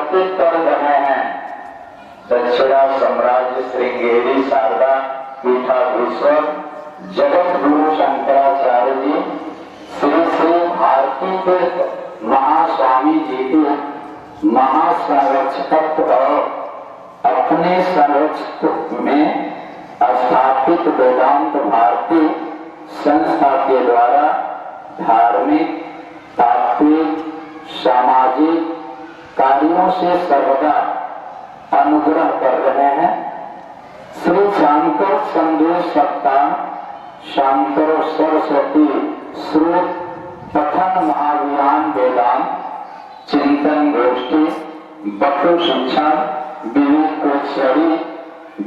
परिवर्तित कर रहे हैं। दक्षिणा साम्राज्य श्रृंगेरी शारदा पीठाधीश्वर जगत गुरु शंकराचार्य जी श्री श्री भारती तीर्थ महास्वामी जी के महासंरक्षक और अपने संरक्षक में स्थापित वेदांत भारती संस्था के द्वारा धार्मिक, तात्विक, सामाजिक कार्यों से सर्वदा अनुग्रह कर रहे हैं। श्री शांकर संदेश सप्ताह, शांकर सरस्वती श्रोत पठन महाभियान वेदांत चिंतन गोष्ठी बटु शिक्षा विवेक कोश्यरी,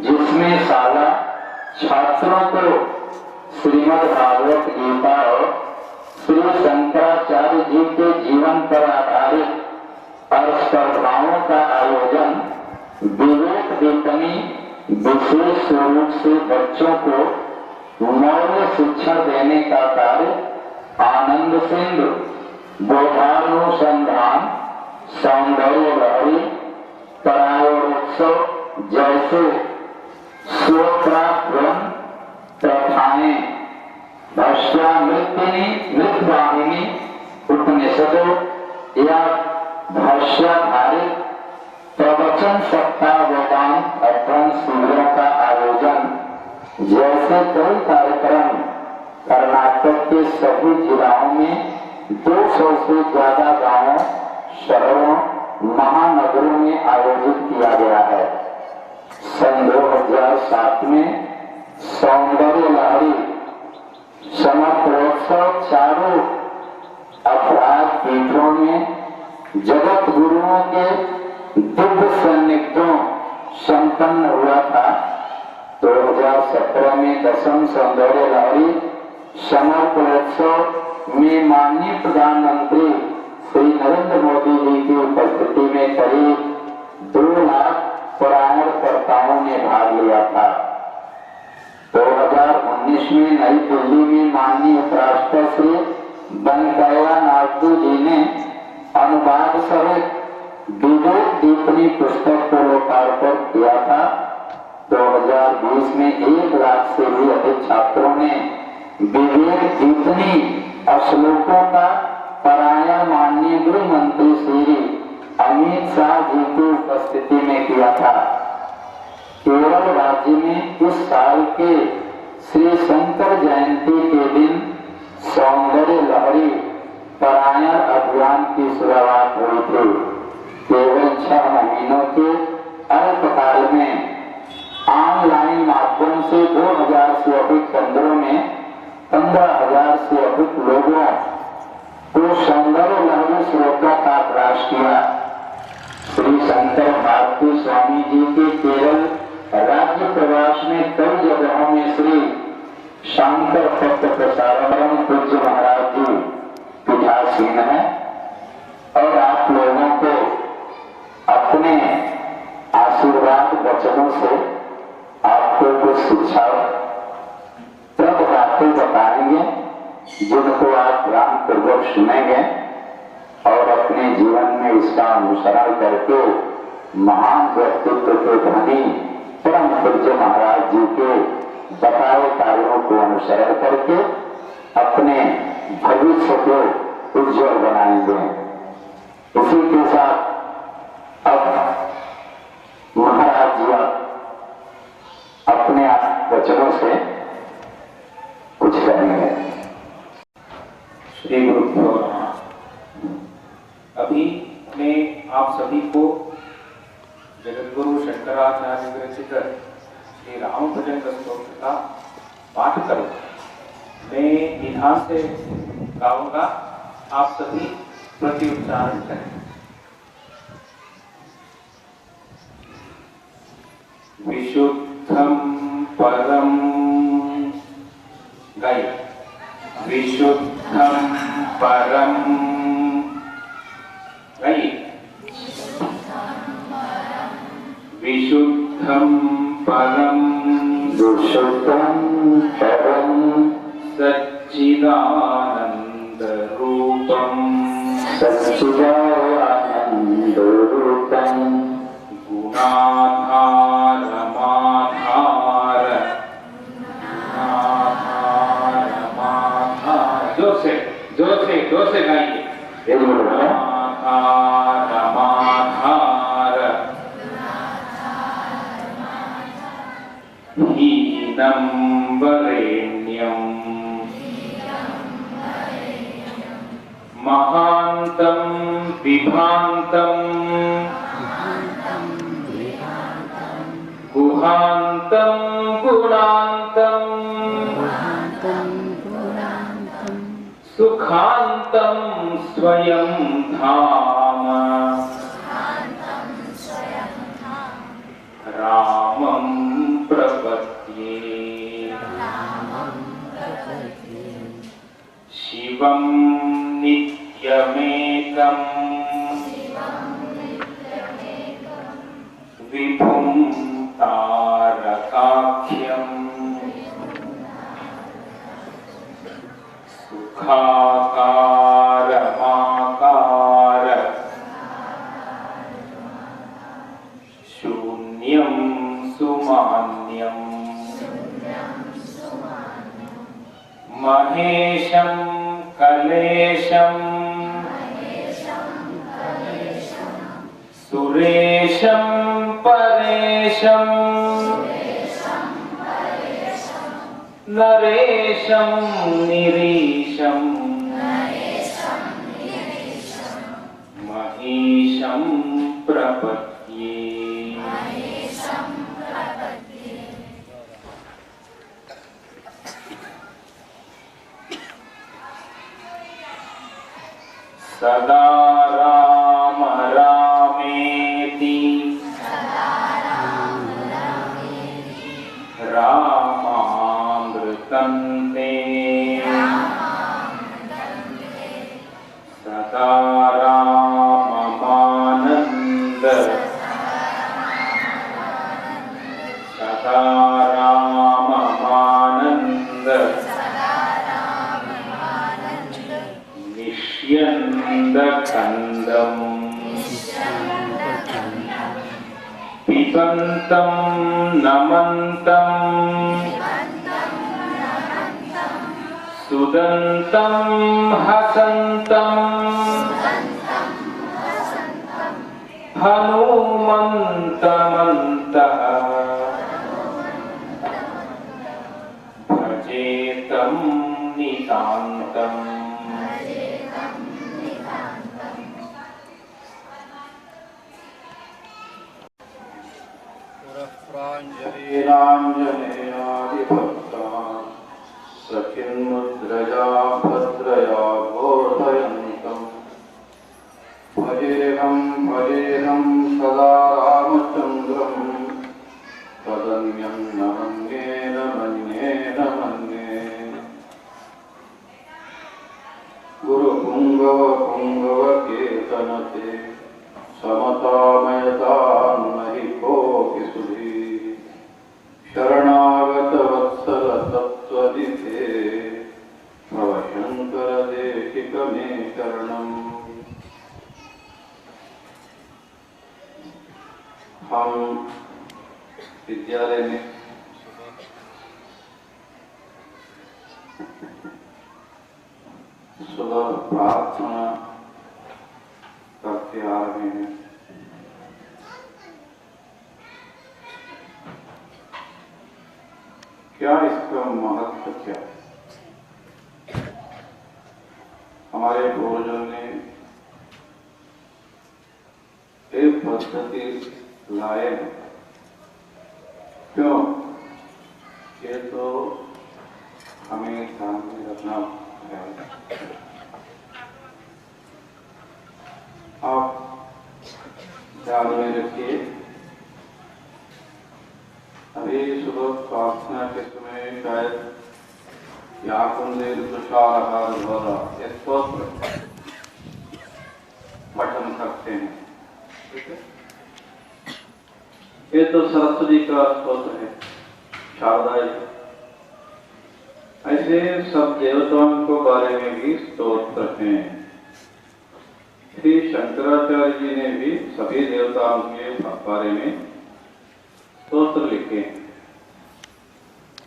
जिसमें शाला छात्रों को श्रीमद् भागवत गीता और श्री शंकराचार्य जी के जीवन पर आधारित और स्पर्धाओं का आयोजन विवेक विपणी विशेष रूप से बच्चों को मौल्य शिक्षा देने का कार्य आनंद सिंधु बोधानुसंधान सौंदर्य लहरी परायोत्सव जैसे स्वप्राक्रम प्रथाएं भाष्यामृतिनी मृतवाहिनी उपनिषदों या भाष्याधारित प्रवचन सप्ताह वेदांत अध्ययन शिविरों का आयोजन जैसे कई कार्यक्रम कर्नाटक के सभी जिलाओं में 200 से ज्यादा गांवों, शहरों, महानगरों में आयोजित किया गया है। सन 2007 में सौंदर्य लहरी समर्पणोत्सव चारों अपराध पीठों में जगत गुरुओं के दिव्य सान्निध्यों संपन्न हुआ था। 2017 में 10वीं सौंदर्य लहरी समर्पणोत्सव में माननीय प्रधानमंत्री श्री नरेंद्र मोदी जी की उपस्थिति में करीब 2 लाख परायणकर्ताओं ने भाग लिया था। 2019 में नई दिल्ली में माननीय उपराष्ट्रपति वेंकैया नायडू जी ने अनुवाद सहित विवेक दीपनी पुस्तक को लोकार्पण किया था। 2020 में 1 लाख से भी अधिक छात्रों ने विवेक दीपनी श्लोकों का पारायण माननीय गृह मंत्री श्री अमित शाह जी की उपस्थिति में किया था। केरल राज्य में इस साल के श्री शंकर जयंती के दिन सौंदर्य लहरी पारायण अभियान की शुरुआत हुई थी। केवल 6 महीनों के अल्पकाल में ऑनलाइन माध्यम से 2000 से अधिक केंद्रों में 15,000 से अधिक लोगों को सौंदर्य लहरी श्लोकों का अभ्यास किया। श्री शंकर भारती स्वामी जी के केरल राज्य प्रवास में कई जगहों में श्री शंकर तत्व प्रसारण पूज्य महाराज जी पीठासीन है और आप लोगों को अपने आशीर्वाद वचनों से आपको कुछ शिक्षा तब बातें बताएंगे जिनको आप ध्यान पूर्वक सुनेंगे और अपने जीवन में इसका अनुसरण करके महान व्यक्तित्व के धनी परम पूज्य महाराज जी के बताए कार्यों को अनुसरण करके अपने भविष्य को उज्जवल बनाएंगे। इसी के साथ अब महाराज जी अपने वचनों से कुछ करेंगे। श्री गुरुभ्यो नमः। अभी मैं आप सभी को जगतगुरु शंकराचार्य विरचित श्री राम भजन स्तोत्र का पाठ करूं। मैं निधान से गाऊंगा, आप सभी प्रति उच्चारण करें। विशुद्धं परम गाय, विशुद्धं परम गाय, विशुद्धं परम विशुद्धं परम सच्चिदानंद रूपम सच्चिदानंद रूपम तैं गुणाधार माधार जोर से गाइए। गुणाधार माधार हीनं वरेण्यं महान्तं विभान्तं गुहान्तं गुणान्तं सुखान्तं स्वयं धाम रामं प्रपद्ये शिवं नित्यमेकं विभुं तारकाख्यं सुखाकारमाकार शून्यं सुमान्यं महेशं कलेशं सुरेशं परेशं नरेशं निरीशं महेशं प्रपद्ये। सदा राम रामेति रामामृतं ते सदा राममानन्द सदा राममानन्द निष्यन्दकन्दम् पिबन्तं नमन्तं सुदन्तं हसन्तं हनुमन्तमन्तः भजेतं नितान्तम्। प्राञ्जलिराञ्जनेयादिभक्ता सखिन्मुद्रया भद्रया बोधयन्तम् भजेऽहं सदा रामचन्द्रम् तदन्यं न मन्ये न मन्ये गुरुपुङ्गवपुङ्गवकेतनते समतामयतान्महि कोऽपि सुधी शरणागतवत्सल तत्त्वदिते भव शङ्कर देशिक मे शरणम्। हम विद्यालय में सुबह प्रार्थना करते आ रहे हैं। क्या इसका महत्व क्या? हमारे पूर्वजों ने एक पद्धति लाए हैं। क्यों? ये तो हमें ध्यान में रखना है। आप ध्यान में रखिए, अभी सुबह प्रार्थना के समय शायद याकुंदे तुषारहार द्वारा स्तोत्र पठन करते हैं। ठीक है, ये तो सरस्वती का स्तोत्र है, शारदाई। ऐसे सब देवताओं के बारे में भी स्तोत्र हैं। श्री शंकराचार्य जी ने भी सभी देवताओं के बारे में स्तोत्र लिखे हैं।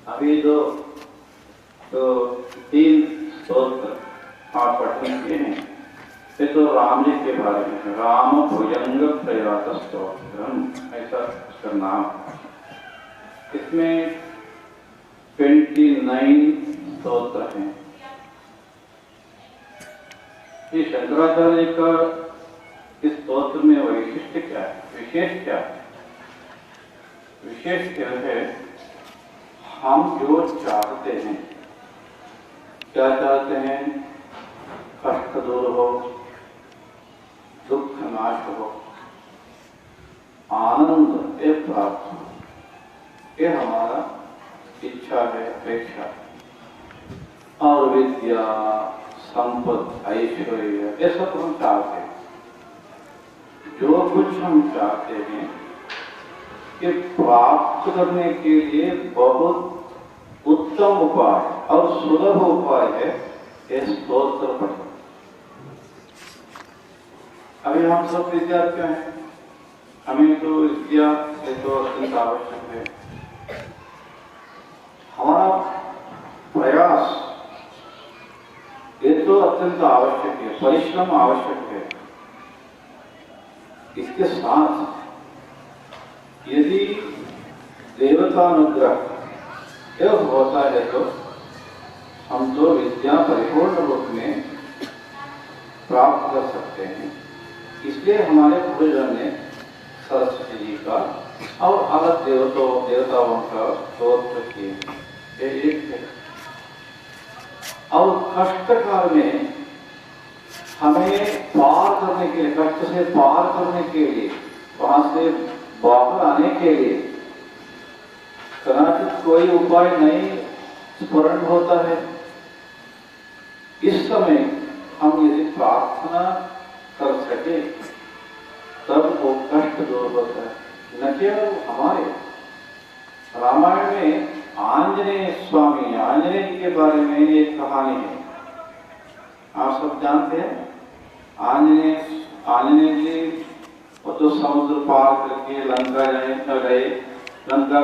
अभी तो 3 स्तोत्र आप पढ़ने के हैं। ये तो राम जी के बारे में है, राम भुजंग प्रयात स्तोत्रम, ऐसा उसका नाम है। इसमें 29 स्तोत्र हैं। ये शंकराचार्य का इस स्तोत्र में वैशिष्ट क्या है, विशेष क्या है? विशेष क्या है, हम जो चाहते हैं, क्या चाहते हैं? कष्ट दूर हो, दुख नाश हो, आनंद ये प्राप्त हो, ये हमारा इच्छा है, अपेक्षा है। और विद्या, संपत्ति, ऐश्वर्य, ये सब हम चाहते हैं। जो कुछ हम चाहते हैं कि प्राप्त करने के लिए बहुत उत्तम उपाय और सुलभ उपाय है ये स्तोत्र पढ़ना। अभी हम सब विद्यार्थी हैं, हमें तो विद्या ये तो अत्यंत आवश्यक है। हमारा प्रयास ये तो अत्यंत आवश्यक है, परिश्रम आवश्यक है। इसके साथ यदि देवतानुग्रह यह होता है तो हम तो विद्या परिपूर्ण रूप में प्राप्त कर सकते हैं। इसलिए हमारे पूर्वजों ने सरस्वती जी का और अलग देवताओं का स्तोत्र किए। एक है। और कष्ट काल में हमें पार करने के लिए, कष्ट से पार करने के लिए, वहां से बाहर आने के लिए कदाचित कोई उपाय नहीं स्मरण होता है। इस समय हम यदि प्रार्थना कर सके तब वो कष्ट दूर होता है। न केवल हमारे रामायण में आंजनेय स्वामी, आंजनेय जी के बारे में एक कहानी है, आप सब जानते हैं। आंजनेय जी वो तो समुद्र पार करके लंका गए। लंका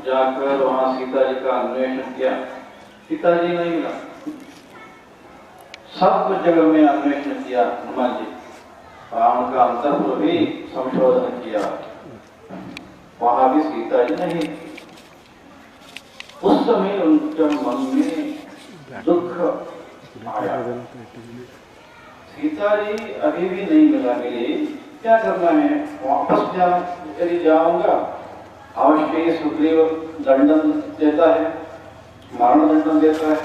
जाकर वहां सीता जी का अन्वेषण किया, सीता जी नहीं मिला। सब जगह में अन्वेषण किया हनुमान जी, रावण का अंतर्पुर भी संशोधन किया, वहां भी सीता जी नहीं। उस समय उनके मन में दुख आया, सीता जी अभी भी नहीं मिली, क्या करना है? वापस यदि जाऊंगा अवश्य सुग्रीव दंडन देता है, मरण दंडन देता है।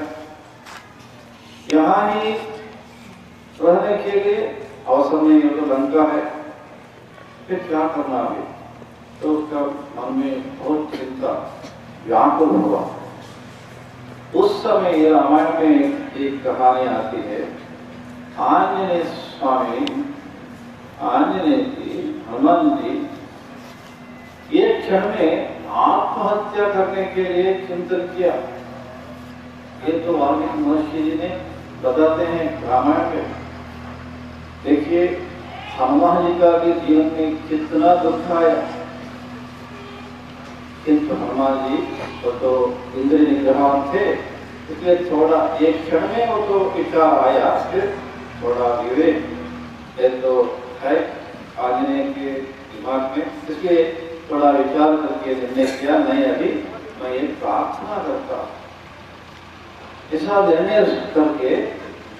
यहाँ ही रहने के लिए अवसर नहीं हो तो लंका है, फिर क्या करना है? तो उसका मन में बहुत चिंता व्याकुल हुआ। उस समय ये रामायण में एक कहानी आती है। आंजनेय स्वामी, आंजनेय जी, हनुमान जी एक क्षण में आत्महत्या करने के लिए चिंतन किया। ये तो वाल्मीकि महर्षि जी ने बताते हैं रामायण में। देखिए हनुमान जी का भी जीवन में कितना दुख आया, किंतु हनुमान जी तो इंद्रिय निग्रह थे, इसलिए थोड़ा एक क्षण में वो तो विचार आया, फिर थोड़ा विवेक ये तो है आंजनेय के दिमाग में, इसलिए थोड़ा विचार करके निर्णय किया, नहीं अभी मैं ये प्रार्थना करता। ऐसा निर्णय करके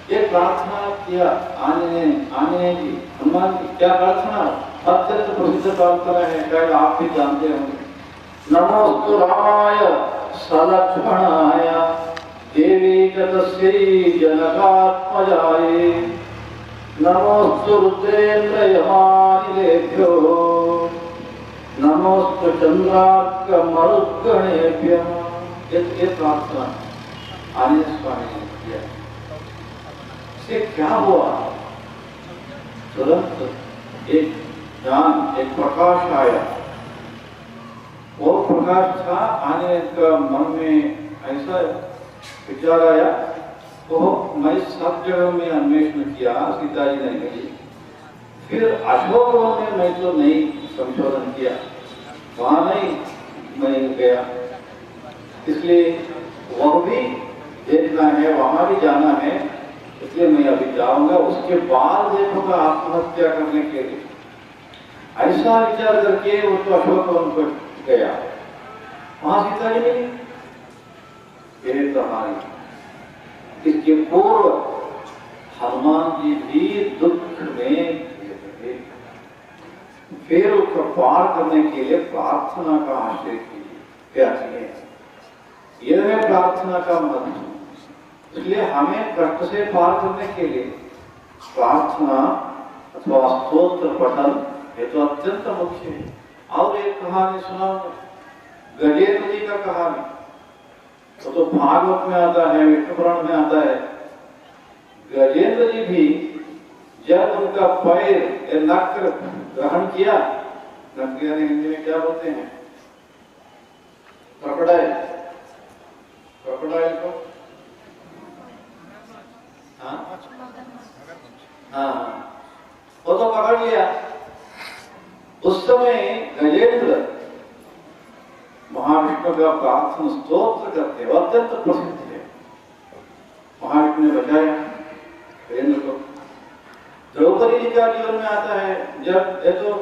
ये प्रार्थना किया आंजनेय जी, हनुमान जी। क्या प्रार्थना? अत्यंत प्रसिद्ध प्रार्थना है, शायद आप भी जानते होंगे। नमोस्तु रामाय सलक्ष्मणाय देवी च तस्यै जनकात्मजाय नमोस्तु रुद्रेन्द्र यमानिलेभ्यो नमोस्तु चंद्रार्क मरुद्गणेभ्यः। ये प्रार्थना आंजनेय स्वामी ने किया। इससे क्या हुआ? तुरंत एक ज्ञान, एक प्रकाश आया। वो प्रकाश था आने का मन में ऐसा विचार आया, तो मैं सब जगह में अन्वेषण किया, सीता जी नहीं मिली। फिर अशोक वन में मैं तो नहीं संशोधन किया, वहां नहीं मैं गया, इसलिए वह भी देखना है, वहां भी जाना है, इसलिए मैं अभी जाऊंगा। उसके बाद देखूंगा आत्महत्या करने के लिए। ऐसा विचार करके वो तो अशोक वन पर गया, वहां सीता जी मिली। यह कहानी। इसके पूर्व हनुमान जी भी दुख में थे, फिर उसको पार करने के लिए प्रार्थना का आश्रय किए। यह है प्रार्थना का महत्व। इसलिए हमें कष्ट से पार करने के लिए प्रार्थना अथवा स्तोत्र पठन ये तो अत्यंत मुख्य है। और एक कहानी सुनाऊंगा, गजेंद्र जी का कहानी। तो भागवत में आता है, विष्णु पुराण में आता है। गजेंद्र जी भी जब उनका पैर नक्र ग्रहण किया, नक्र यानी हिंदी में क्या बोलते हैं, क्रोकोडाइल, क्रोकोडाइल को हाँ, वो तो पकड़ लिया। उस समय गजेंद्र महाविष्णु का प्रार्थना स्तोत्र करते हैं, अत्यंत प्रसिद्ध है। महाविष्णु ने बचाया गजेंद्र को। द्रौपदी जी का जीवन में आता है, जब ये तो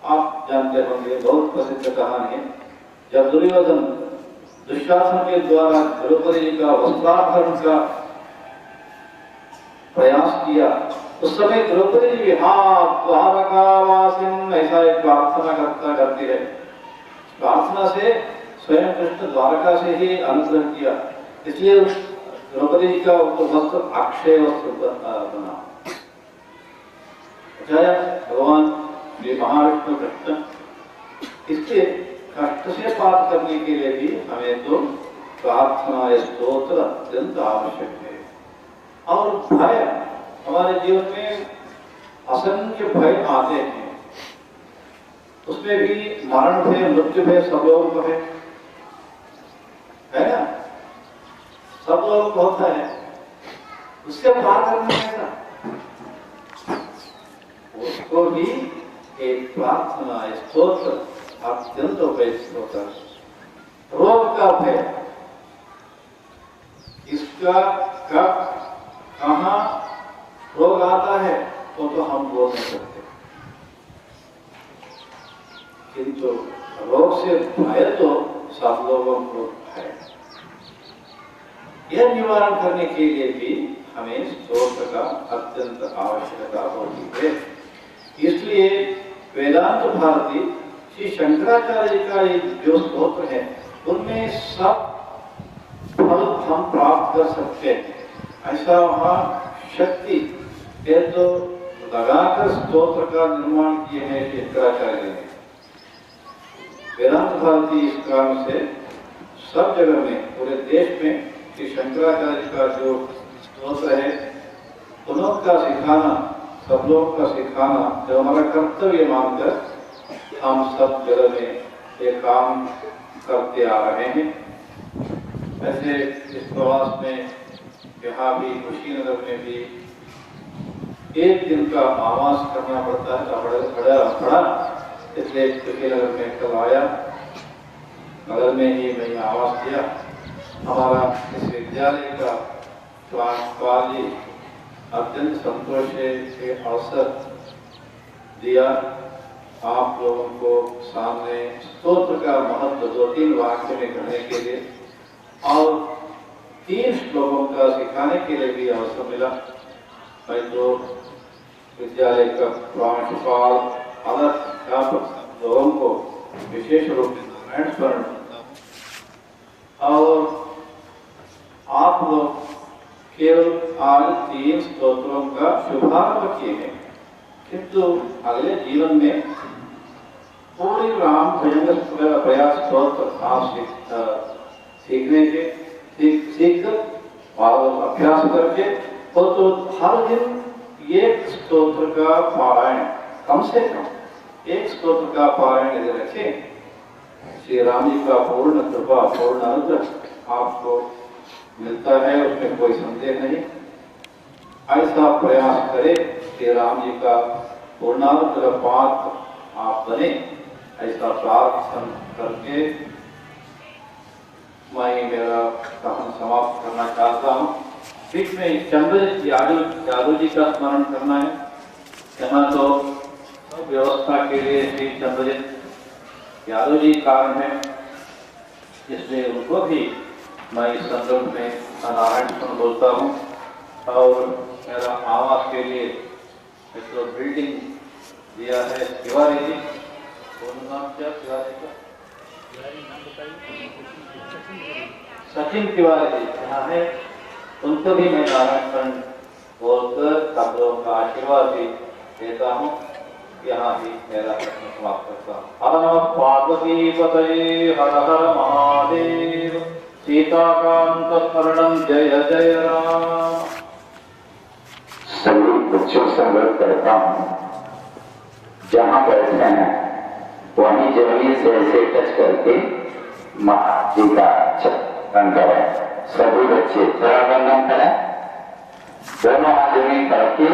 आप जानते होंगे, बहुत प्रसिद्ध कहानी है। जब दुर्योधन दुशासन के द्वारा द्रौपदी जी का वस्त्राभरण का प्रयास किया, उस समय द्रौपदी जी हाँ द्वारकावासिन ऐसा एक प्रार्थना करती है। प्रार्थना से स्वयं कृष्ण द्वारका से ही अनुग्रह किया, इसलिए द्रौपदी जी का वस्त्र अक्षय वस्त्र बना। भगवान ये महाविष्णु कृष्ण, इसलिए कष्ट से पार करने के लिए भी हमें तो प्रार्थना या स्तोत्र अत्यंत आवश्यक है। और भय, हमारे जीवन में असंख्य भय आते हैं, उसमें भी मरण भय, मृत्यु भय सब लोगों को है ना, सब लोगों को होता है। उसके पार करना है ना, उसको भी एक प्रार्थना स्तोत्र अत्यंत उपयुक्त होता है। रोग का भय, इसका कब कहाँ रोग आता है वो तो हम बोल नहीं सकते, किंतु रोग से भय तो सब लोगों को है। यह निवारण करने के लिए भी हमें स्तोत्र का अत्यंत आवश्यकता होती है। इसलिए वेदांत भारती श्री शंकराचार्य जी का जो स्तोत्र है, उनमें सब फल हम प्राप्त कर सकते हैं। ऐसा वहाँ शक्ति है तो लगाकर स्तोत्र का निर्माण किए हैं शंकराचार्य ने। वेदांत भारती इस कारण से सब जगह में, पूरे देश में श्री शंकराचार्य का जो स्तोत्र है, उन्हों का सिखाना, सब लोग का सिखाना जो हमारा कर्तव्य मानकर हम सब जगह में ये काम करते आ रहे हैं। ऐसे इस प्रवास में यहाँ भी कुशीनगर में भी एक दिन का आवास करना पड़ता है, पड़ा, इसलिए कुशीनगर में कल आया, बगल में ही मैं आवास किया। हमारा इस विद्यालय का प्रांशुपाल जी अत्यंत संतोष के अवसर दिया आप लोगों को सामने स्तोत्र का महत्व 2-3 वाक्य में कहने के लिए और 3 श्लोकों का सिखाने के लिए भी अवसर मिला। मैं तो विद्यालय का प्रांशुपाल अध्यापक लोगों को विशेष रूप से नारायण स्मरण करता हूँ। और आप लोग केवल आज 3 स्तोत्रों का शुभारंभ किए हैं, किंतु अगले जीवन में पूरी राम भजन प्रयास स्तोत्र आप सीखने के सीख और अभ्यास करके तो हर दिन एक स्तोत्र का पारायण, कम से कम एक स्तोत्र का पारायण यदि रखें, श्री राम जी का पूर्ण कृपा, पूर्ण अनुग्रह आपको मिलता है, उसमें कोई संदेह नहीं। ऐसा प्रयास करें, श्री राम जी का पूर्णार्थ का पात्र आप बने, ऐसा प्रार्थना करके मैं मेरा कथन समाप्त करना चाहता हूँ। बीच में चंद्रजीत यादव जी का स्मरण करना है। यहाँ तो व्यवस्था के लिए श्री चंद्रजीत यादव जी कारण है, इसलिए उनको भी मैं इस संदर्भ में नारायण बोलता हूँ। और मेरा आवास के लिए एक तो बिल्डिंग दिया है तिवारी जी, नाम क्या तिवारी का? सचिन तिवारी जी यहाँ है, उनको भी मैं नारायण बोलकर सब लोगों का आशीर्वाद भी देता हूँ। यहाँ भी मेरा प्रश्न समाप्त करता हूँ। हर नमः पार्वती पतये हर हर महादेव। सीताकांत स्मरणम जय जय राम। सभी बच्चों से अनुरोध करता हूँ, जहाँ बैठे हैं वहीं जमीन से ऐसे टच करके महाराज जी का चरण करें। सभी बच्चे चरण करें, दोनों हाथ जमीन करके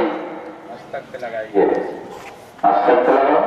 मस्तक पे लगाइए, मस्तक पे लगाओ।